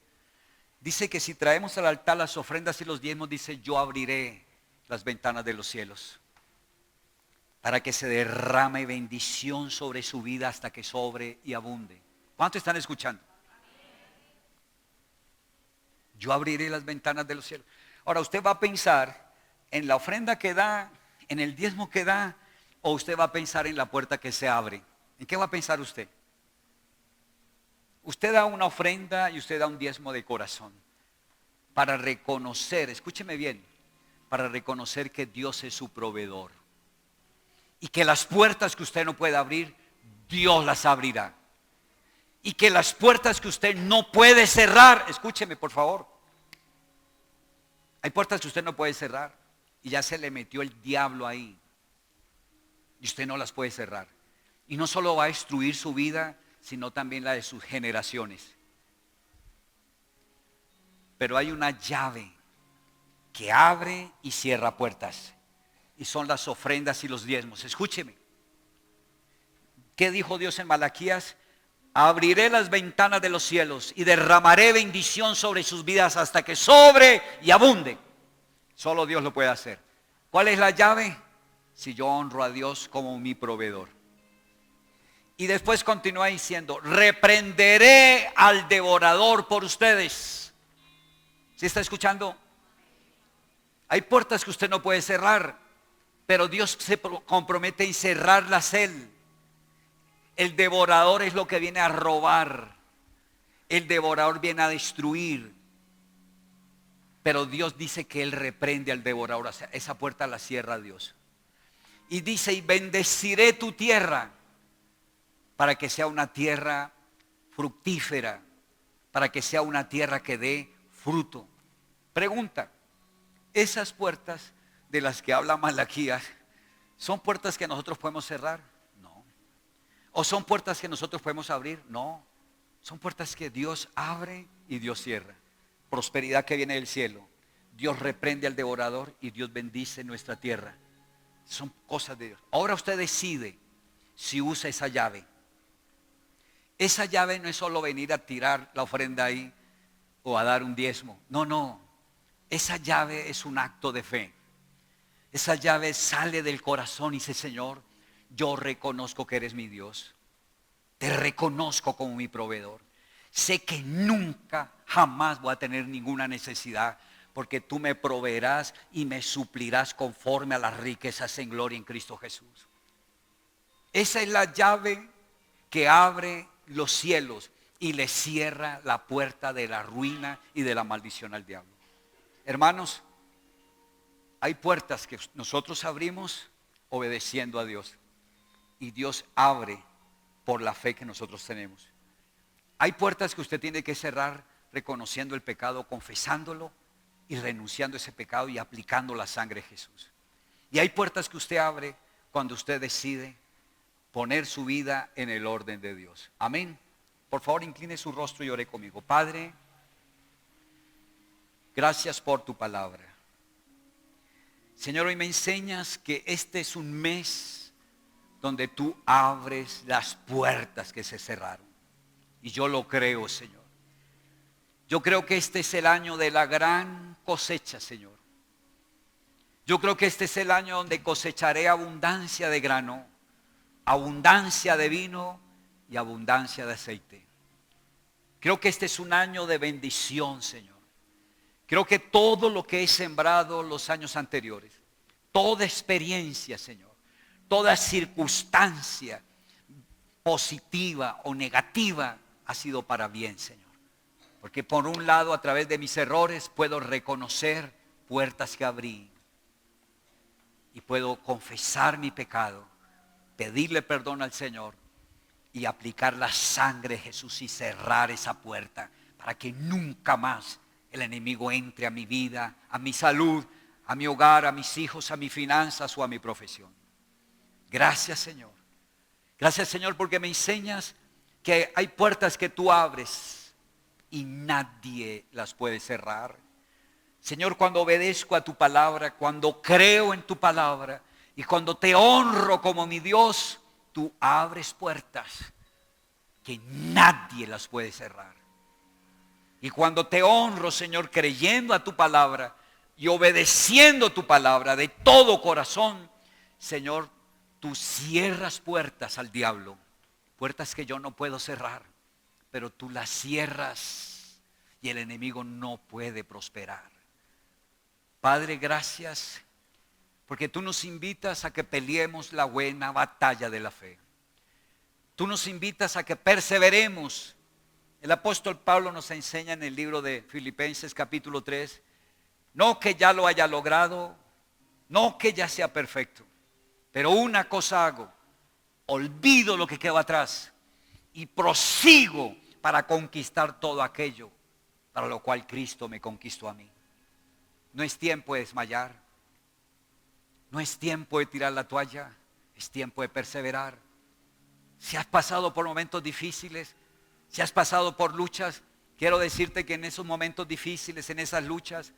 Dice que si traemos al altar las ofrendas y los diezmos, dice, yo abriré las ventanas de los cielos para que se derrame bendición sobre su vida hasta que sobre y abunde. ¿Cuántos están escuchando? Yo abriré las ventanas de los cielos. Ahora usted va a pensar en la ofrenda que da, en el diezmo que da, o usted va a pensar en la puerta que se abre. ¿En qué va a pensar usted? Usted da una ofrenda y usted da un diezmo de corazón para reconocer, escúcheme bien, para reconocer que Dios es su proveedor y que las puertas que usted no puede abrir, Dios las abrirá. Y que las puertas que usted no puede cerrar, escúcheme por favor, hay puertas que usted no puede cerrar y ya se le metió el diablo ahí y usted no las puede cerrar. Y no solo va a destruir su vida, sino también la de sus generaciones. Pero hay una llave que abre y cierra puertas. Y son las ofrendas y los diezmos. Escúcheme. ¿Qué dijo Dios en Malaquías? Abriré las ventanas de los cielos y derramaré bendición sobre sus vidas hasta que sobre y abunde. Solo Dios lo puede hacer. ¿Cuál es la llave? Si yo honro a Dios como mi proveedor. Y después continúa diciendo, reprenderé al devorador por ustedes. ¿Sí está escuchando? Hay puertas que usted no puede cerrar, pero Dios se compromete en cerrarlas Él. El devorador es lo que viene a robar. El devorador viene a destruir. Pero Dios dice que Él reprende al devorador. O sea, esa puerta la cierra Dios. Y dice, y bendeciré tu tierra para que sea una tierra fructífera, para que sea una tierra que dé fruto. Pregunta, ¿esas puertas de las que habla Malaquías son puertas que nosotros podemos cerrar? No. ¿O son puertas que nosotros podemos abrir? No. Son puertas que Dios abre y Dios cierra. Prosperidad que viene del cielo. Dios reprende al devorador y Dios bendice nuestra tierra. Son cosas de Dios. Ahora usted decide si usa esa llave. Esa llave no es solo venir a tirar la ofrenda ahí o a dar un diezmo. No, no. Esa llave es un acto de fe. Esa llave sale del corazón y dice, Señor, yo reconozco que eres mi Dios. Te reconozco como mi proveedor. Sé que nunca, jamás voy a tener ninguna necesidad, porque tú me proveerás y me suplirás conforme a las riquezas en gloria en Cristo Jesús. Esa es la llave que abre los cielos y le cierra la puerta de la ruina y de la maldición al diablo. Hermanos, hay puertas que nosotros abrimos obedeciendo a Dios y Dios abre por la fe que nosotros tenemos. Hay puertas que usted tiene que cerrar reconociendo el pecado, confesándolo y renunciando a ese pecado y aplicando la sangre de Jesús. Y hay puertas que usted abre cuando usted decide poner su vida en el orden de Dios. Amén. Por favor, incline su rostro y ore conmigo. Padre, gracias por tu palabra. Señor, hoy me enseñas que este es un mes donde tú abres las puertas que se cerraron. Y yo lo creo, Señor. Yo creo que este es el año de la gran cosecha, Señor. Yo creo que este es el año donde cosecharé abundancia de grano, abundancia de vino y abundancia de aceite. Creo que este es un año de bendición, Señor. Creo que todo lo que he sembrado los años anteriores, toda experiencia, Señor, toda circunstancia positiva o negativa ha sido para bien, Señor. Porque por un lado, a través de mis errores, puedo reconocer puertas que abrí. Y puedo confesar mi pecado, pedirle perdón al Señor y aplicar la sangre de Jesús y cerrar esa puerta para que nunca más el enemigo entre a mi vida, a mi salud, a mi hogar, a mis hijos, a mis finanzas o a mi profesión. Gracias, Señor. Gracias, Señor, porque me enseñas que hay puertas que tú abres y nadie las puede cerrar. Señor, cuando obedezco a tu palabra, cuando creo en tu palabra y cuando te honro como mi Dios, tú abres puertas que nadie las puede cerrar. Y cuando te honro, Señor, creyendo a tu palabra y obedeciendo tu palabra de todo corazón, Señor, tú cierras puertas al diablo, puertas que yo no puedo cerrar, pero tú las cierras y el enemigo no puede prosperar. Padre, gracias, porque tú nos invitas a que peleemos la buena batalla de la fe. Tú nos invitas a que perseveremos. El apóstol Pablo nos enseña en el libro de Filipenses capítulo 3, no que ya lo haya logrado, no que ya sea perfecto, pero una cosa hago, olvido lo que quedó atrás y prosigo para conquistar todo aquello para lo cual Cristo me conquistó a mí. No es tiempo de desmayar. No es tiempo de tirar la toalla. Es tiempo de perseverar. Si has pasado por momentos difíciles, si has pasado por luchas, quiero decirte que en esos momentos difíciles, en esas luchas,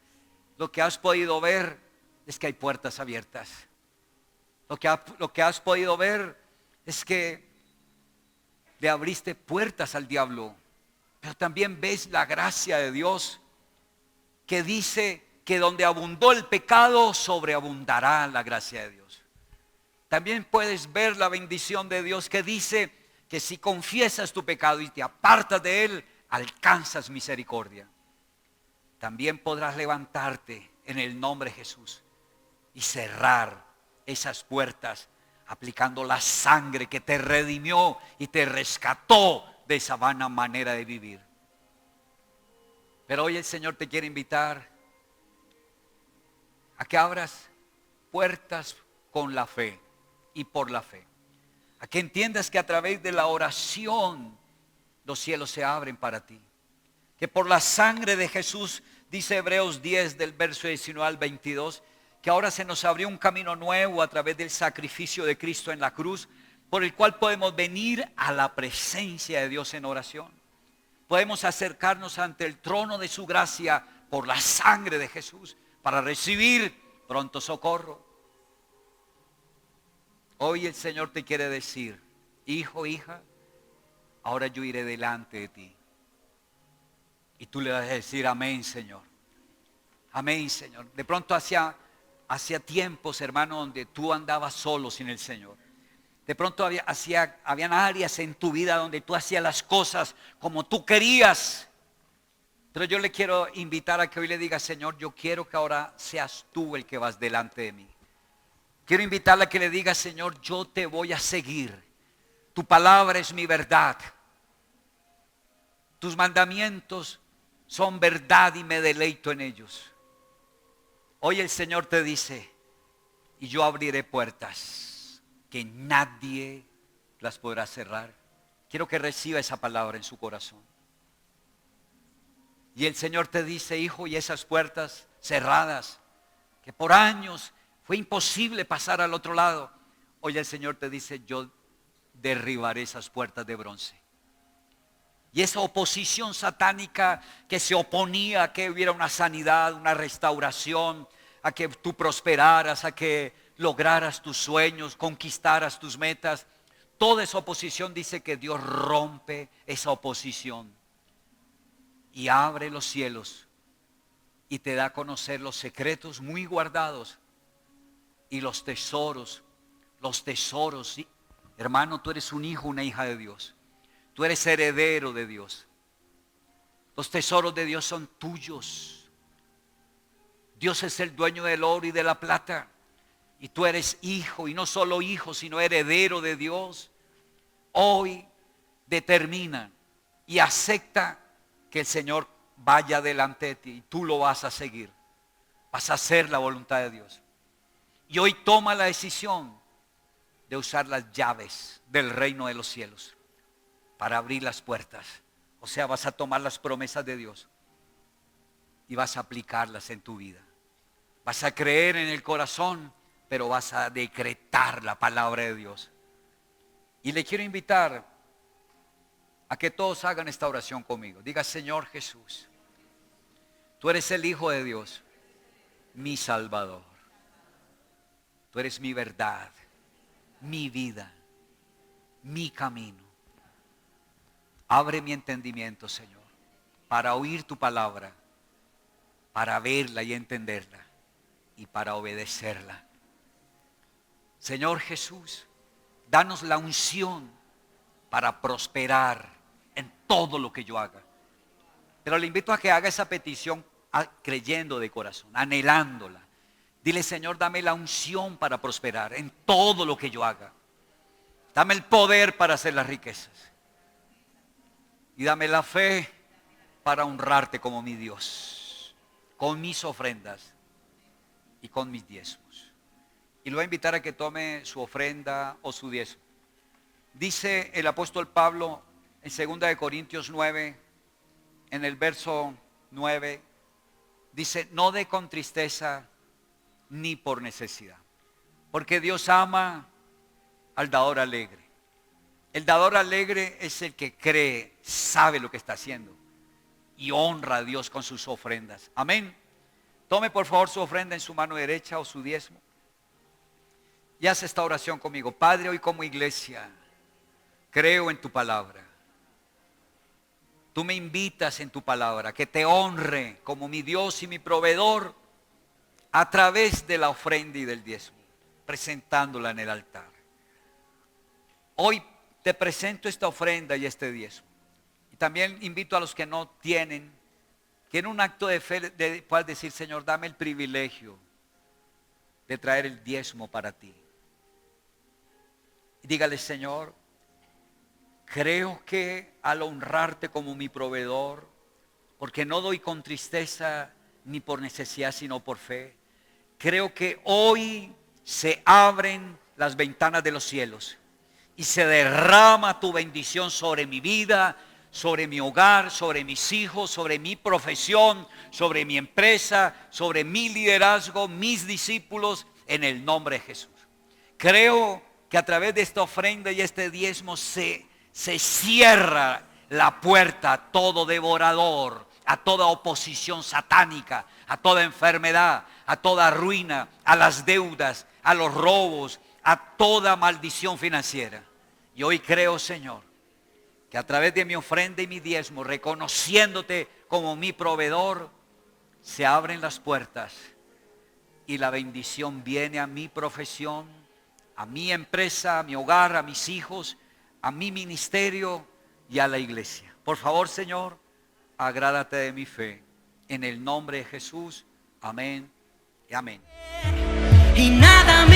lo que has podido ver es que hay puertas abiertas. Lo que has podido ver es que le abriste puertas al diablo. Pero también ves la gracia de Dios que dice que donde abundó el pecado, sobreabundará la gracia de Dios. También puedes ver la bendición de Dios que dice que si confiesas tu pecado y te apartas de él, alcanzas misericordia. También podrás levantarte en el nombre de Jesús y cerrar esas puertas aplicando la sangre que te redimió y te rescató de esa vana manera de vivir. Pero hoy el Señor te quiere invitar a que abras puertas con la fe y por la fe. A que entiendas que a través de la oración los cielos se abren para ti. Que por la sangre de Jesús, dice Hebreos 10 del verso 19 al 22, que ahora se nos abrió un camino nuevo a través del sacrificio de Cristo en la cruz, por el cual podemos venir a la presencia de Dios en oración. Podemos acercarnos ante el trono de su gracia por la sangre de Jesús para recibir pronto socorro. Hoy el Señor te quiere decir, hijo, hija, ahora yo iré delante de ti. Y tú le vas a decir, amén, Señor. Amén, Señor. De pronto hacía tiempos, hermano, donde tú andabas solo sin el Señor. De pronto habían áreas en tu vida donde tú hacías las cosas como tú querías. Pero yo le quiero invitar a que hoy le diga, Señor, yo quiero que ahora seas tú el que vas delante de mí. Quiero invitarle a que le diga, Señor, yo te voy a seguir. Tu palabra es mi verdad. Tus mandamientos son verdad y me deleito en ellos. Hoy el Señor te dice, y yo abriré puertas que nadie las podrá cerrar. Quiero que reciba esa palabra en su corazón. Y el Señor te dice, hijo, y esas puertas cerradas, que por años fue imposible pasar al otro lado. Hoy el Señor te dice, yo derribaré esas puertas de bronce. Y esa oposición satánica que se oponía a que hubiera una sanidad, una restauración, a que tú prosperaras, a que lograras tus sueños, conquistaras tus metas. Toda esa oposición dice que Dios rompe esa oposición y abre los cielos y te da a conocer los secretos muy guardados y los tesoros. ¿Sí? Hermano, tú eres un hijo, una hija de Dios. Tú eres heredero de Dios. Los tesoros de Dios son tuyos. Dios es el dueño del oro y de la plata. y tú eres hijo, y no solo hijo, sino heredero de Dios, hoy determina y acepta que el Señor vaya delante de ti y tú lo vas a seguir. Vas a hacer la voluntad de Dios. Y hoy toma la decisión de usar las llaves del reino de los cielos para abrir las puertas. O sea, vas a tomar las promesas de Dios y vas a aplicarlas en tu vida. Vas a creer en el corazón, pero vas a decretar la palabra de Dios. Y le quiero invitar a que todos hagan esta oración conmigo. Diga: Señor Jesús, tú eres el Hijo de Dios, mi Salvador. Tú eres mi verdad, mi vida, mi camino. Abre mi entendimiento, Señor, para oír tu palabra, para verla y entenderla y para obedecerla. Señor Jesús, danos la unción para prosperar en todo lo que yo haga. Pero le invito a que haga esa petición creyendo de corazón, anhelándola. Dile: Señor, dame la unción para prosperar en todo lo que yo haga. Dame el poder para hacer las riquezas. Y dame la fe para honrarte como mi Dios, con mis ofrendas y con mis diezmos. Y lo voy a invitar a que tome su ofrenda o su diezmo. Dice el apóstol Pablo en 2 Corintios 9, en el verso 9, dice: no dé con tristeza ni por necesidad, porque Dios ama al dador alegre. El dador alegre es el que cree, sabe lo que está haciendo y honra a Dios con sus ofrendas. Amén. Tome por favor su ofrenda en su mano derecha o su diezmo y haz esta oración conmigo. Padre, hoy como iglesia creo en tu palabra. Tú me invitas en tu palabra que te honre como mi Dios y mi proveedor a través de la ofrenda y del diezmo, presentándola en el altar. Hoy te presento esta ofrenda y este diezmo. Y también invito a los que no tienen, que en un acto de fe puedas decir: Señor, dame el privilegio de traer el diezmo para ti. Y dígale: Señor, creo que al honrarte como mi proveedor, porque no doy con tristeza ni por necesidad, sino por fe, creo que hoy se abren las ventanas de los cielos y se derrama tu bendición sobre mi vida, sobre mi hogar, sobre mis hijos, sobre mi profesión, sobre mi empresa, sobre mi liderazgo, mis discípulos, en el nombre de Jesús. Creo que a través de esta ofrenda y este diezmo se cierra la puerta a todo devorador, a toda oposición satánica, a toda enfermedad, a toda ruina, a las deudas, a los robos, a toda maldición financiera. Y hoy creo, Señor, que a través de mi ofrenda y mi diezmo, reconociéndote como mi proveedor, se abren las puertas y la bendición viene a mi profesión, a mi empresa, a mi hogar, a mis hijos, a mi ministerio y a la iglesia. Por favor, Señor, agrádate de mi fe. En el nombre de Jesús, amén y amén. Y nada me